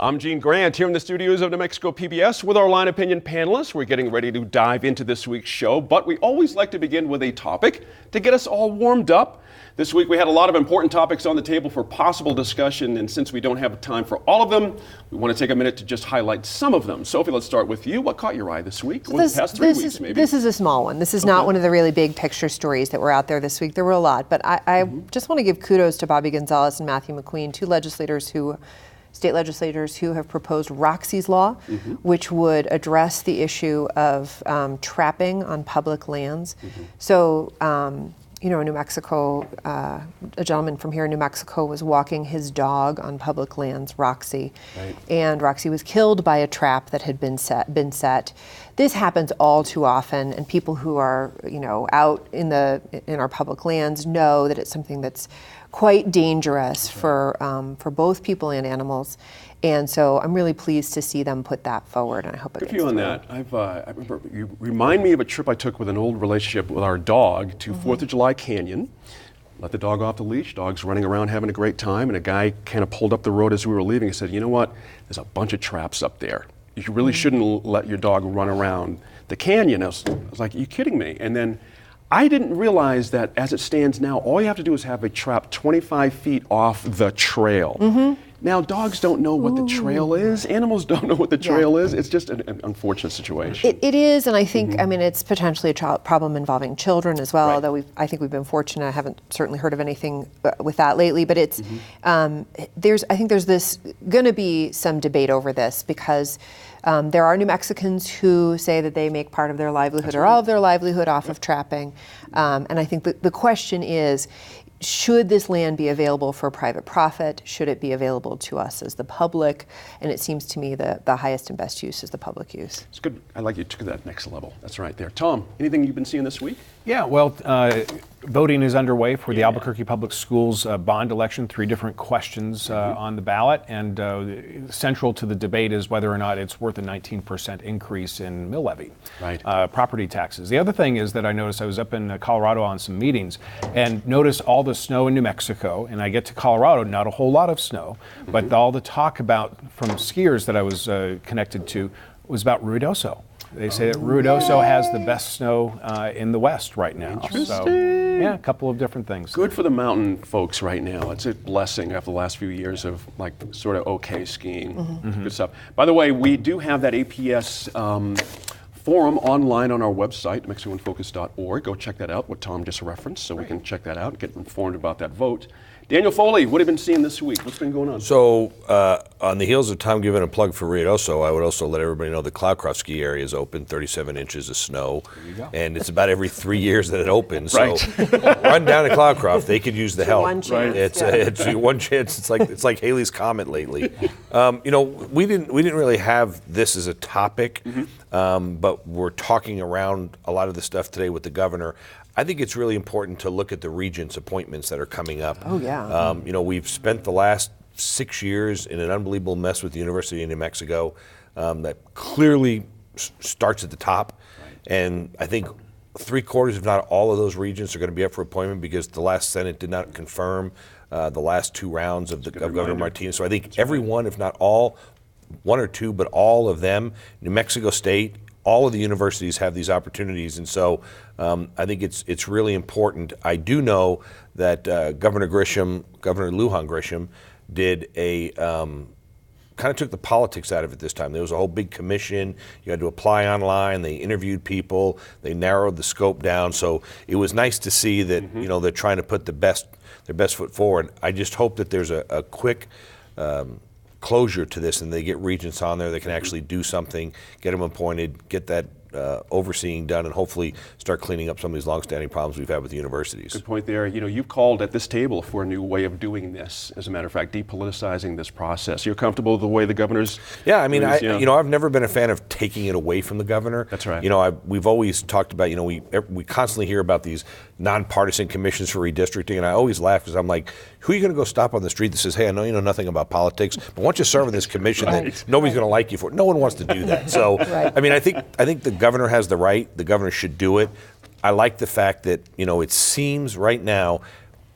I'm Gene Grant here in the studios of New Mexico PBS with our Line Opinion panelists. We're getting ready to dive into this week's show, but we always like to begin with a topic to get us all warmed up. This week we had a lot of important topics on the table for possible discussion, and since we don't have time for all of them, we want to take a minute to just highlight some of them. Sophie, let's start with you. What caught your eye this week? Or the past 3 weeks, maybe? This is a small one. This is not one of the really big picture stories that were out there this week. There were a lot, but I just want to give kudos to Bobby Gonzalez and Matthew McQueen, state legislators who have proposed Roxy's Law, which would address the issue of trapping on public lands. So, in New Mexico, a gentleman from here in New Mexico was walking his dog on public lands, Roxy, and Roxy was killed by a trap that had been set. This happens all too often, and people who are, out in our public lands know that it's something that's quite dangerous for both people and animals. And so I'm really pleased to see them put that forward, and I hope it gets through. Good for you on that. I remember you remind me of a trip I took with an old relationship with our dog to 4th of July Canyon. Let the dog off the leash. Dog's running around having a great time, and a guy kind of pulled up the road as we were leaving. He said, "You know what? There's a bunch of traps up there. You really shouldn't let your dog run around the canyon." I was like, "Are you kidding me?" And then I didn't realize that as it stands now, all you have to do is have a trap 25 feet off the trail. Now, dogs don't know what the trail is. Animals don't know what the trail is. It's just an unfortunate situation. It is, and I think, it's potentially a problem involving children as well, although I think we've been fortunate. I haven't certainly heard of anything with that lately, but it's, I think there's going to be some debate over this because there are New Mexicans who say that they make part of their livelihood or all of their livelihood off of trapping. And I think the question is, should this land be available for private profit? Should it be available to us as the public? And it seems to me that the highest and best use is the public use. It's good. I like you took that next level. That's right there. Tom, anything you've been seeing this week? Yeah, well, voting is underway for the Albuquerque Public Schools bond election. 3 different questions on the ballot, and central to the debate is whether or not it's worth a 19% increase in mill levy, property taxes. The other thing is that I noticed, I was up in Colorado on some meetings and noticed all the snow in New Mexico, and I get to Colorado, not a whole lot of snow, but all the talk about from skiers that I was connected to was about Ruidoso. They say that Ruidoso has the best snow in the West right now. Interesting. So, yeah, a couple of different things. Good for the mountain folks right now. It's a blessing after the last few years of sort of okay skiing. Good stuff. By the way, we do have that APS forum online on our website, MexicoInFocus.org. Go check that out, what Tom just referenced, so we can check that out, get informed about that vote. Daniel Foley, what have you been seeing this week? What's been going on? So, on the heels of Tom giving a plug for Ruidoso, I would also let everybody know the Cloudcroft ski area is open, 37 inches of snow. There you go. And it's about every 3 years that it opens. So, run down to Cloudcroft. They could use the help. One chance. It's one chance. It's like Haley's Comet lately. We didn't really have this as a topic, but we're talking around a lot of the stuff today with the governor. I think it's really important to look at the regents' appointments that are coming up. Oh, yeah. We've spent the last 6 years in an unbelievable mess with the University of New Mexico that clearly starts at the top. And I think 3/4, if not all of those regents are going to be up for appointment because the last Senate did not confirm the last 2 rounds of Governor Martinez. So I think everyone, if not all, 1 or 2, but all of them, New Mexico State, all of the universities have these opportunities, and so I think it's really important. I do know that Governor Lujan Grisham, did a kind of took the politics out of it this time. There was a whole big commission. You had to apply online. They interviewed people. They narrowed the scope down. So it was nice to see that they're trying to put their best foot forward. I just hope that there's a quick closure to this, and they get regents on there that can actually do something, get them appointed, get that overseeing done, and hopefully start cleaning up some of these longstanding problems we've had with the universities. Good point there. You've called at this table for a new way of doing this. As a matter of fact, depoliticizing this process. You're comfortable with the way the governor's? Yeah, I've never been a fan of taking it away from the governor. That's right. We've always talked about, we constantly hear about these nonpartisan commissions for redistricting, and I always laugh because I'm like, who are you going to go stop on the street that says, hey, I know you know nothing about politics, but once you serve in this commission, then nobody's going to like you for it. No one wants to do that. So, I think the governor has the right. The governor should do it. I like the fact that, it seems right now,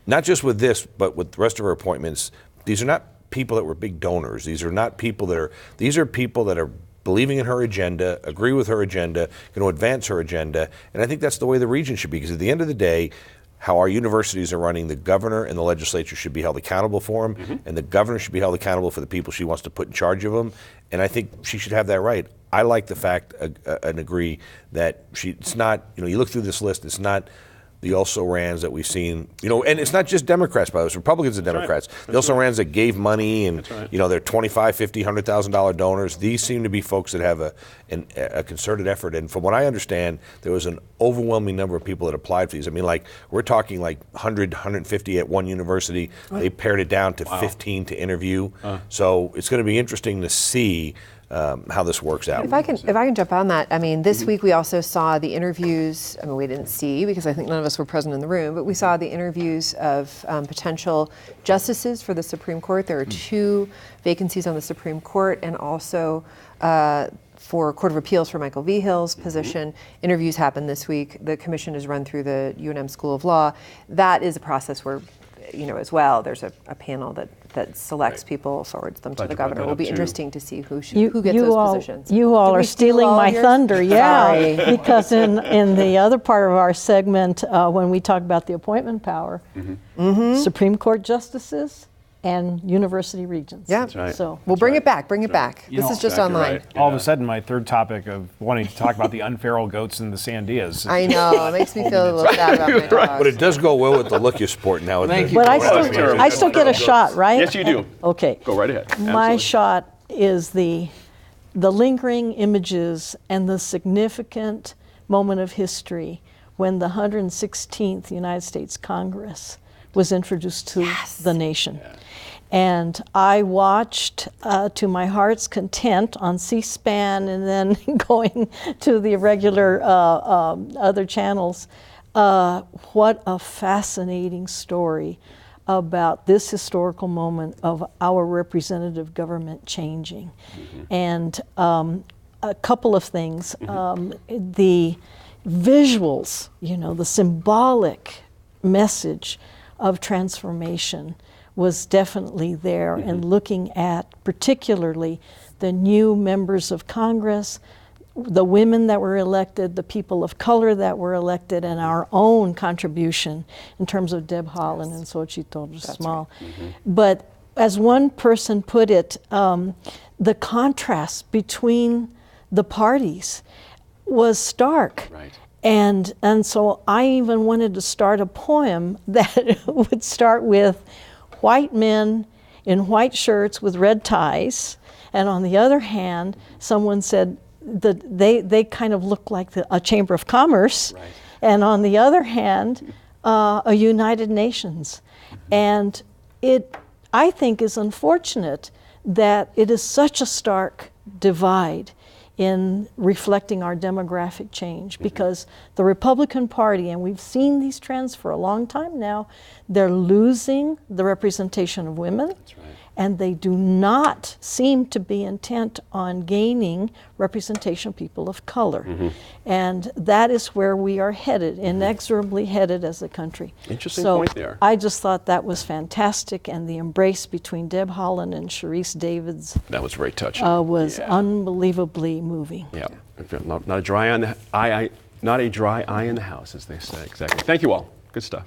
not just with this, but with the rest of our appointments, these are not people that were big donors. These are not people that are, these are people that are believing in her agenda, agree with her agenda, going to advance her agenda. And I think that's the way the region should be, because at the end of the day, how our universities are running, the governor and the legislature should be held accountable for them, and the governor should be held accountable for the people she wants to put in charge of them. And I think she should have that right. I like the fact and agree that it's not, you look through this list, it's not the also-rans that we've seen, and it's not just Democrats, by the way, it's Republicans and Democrats. The also-rans that gave money and, they're $25,000, $50,000, $100,000 donors. These seem to be folks that have a concerted effort. And from what I understand, there was an overwhelming number of people that applied for these. I mean, we're talking 100, 150 at one university. They pared it down to 15 to interview. So it's going to be interesting to see how this works out. If I can jump on that, I mean, this week we also saw the interviews. I mean, we didn't see because I think none of us were present in the room, but we saw the interviews of potential justices for the Supreme Court. There are 2 vacancies on the Supreme Court, and also for Court of Appeals for Michael Vihill's position. Interviews happened this week. The commission has run through the UNM School of Law. That is a process where, as well, there's a panel that selects people, forwards them to the governor. It will be interesting to see who gets those positions. You all Did are we steal stealing all my yours? thunder, yeah. Sorry. Because in the other part of our segment, when we talk about the appointment power, Supreme Court justices and university regents. Yeah. That's right. So We'll bring it back. Bring it back. This is just exactly online. right. All of a sudden, my third topic of wanting to talk about the unferal goats and the Sandias. I know. It makes me feel a little sad about my dogs. But it does go well with the look you sport now. Thank you. But Well, I still get a shot, right? Yes, you do. Okay. Go right ahead. My Absolutely. shot is the lingering images and the significant moment of history when the 116th United States Congress was introduced to the nation. And I watched to my heart's content on C-SPAN and then going to the regular other channels. What a fascinating story about this historical moment of our representative government changing. And a couple of things. The visuals, the symbolic message of transformation was definitely there, and looking at particularly the new members of Congress, the women that were elected, the people of color that were elected, and our own contribution in terms of Deb Haaland and Xochitl Small. But as one person put it, the contrast between the parties was stark. Right. And so I even wanted to start a poem that would start with white men in white shirts with red ties, and on the other hand, someone said that they kind of look like a Chamber of Commerce, Right. and on the other hand, a United Nations. And it, I think, is unfortunate that it is such a stark divide in reflecting our demographic change, because the Republican Party, and we've seen these trends for a long time now, they're losing the representation of women. That's right. And they do not seem to be intent on gaining representation of people of color. And that is where we are headed, inexorably headed as a country. Interesting so point there. I just thought that was fantastic, and the embrace between Deb Haaland and Sharice Davids That was very touching. was Yeah. unbelievably moving. Yeah, not a dry eye in the house, as they say. Exactly. Thank you all. Good stuff.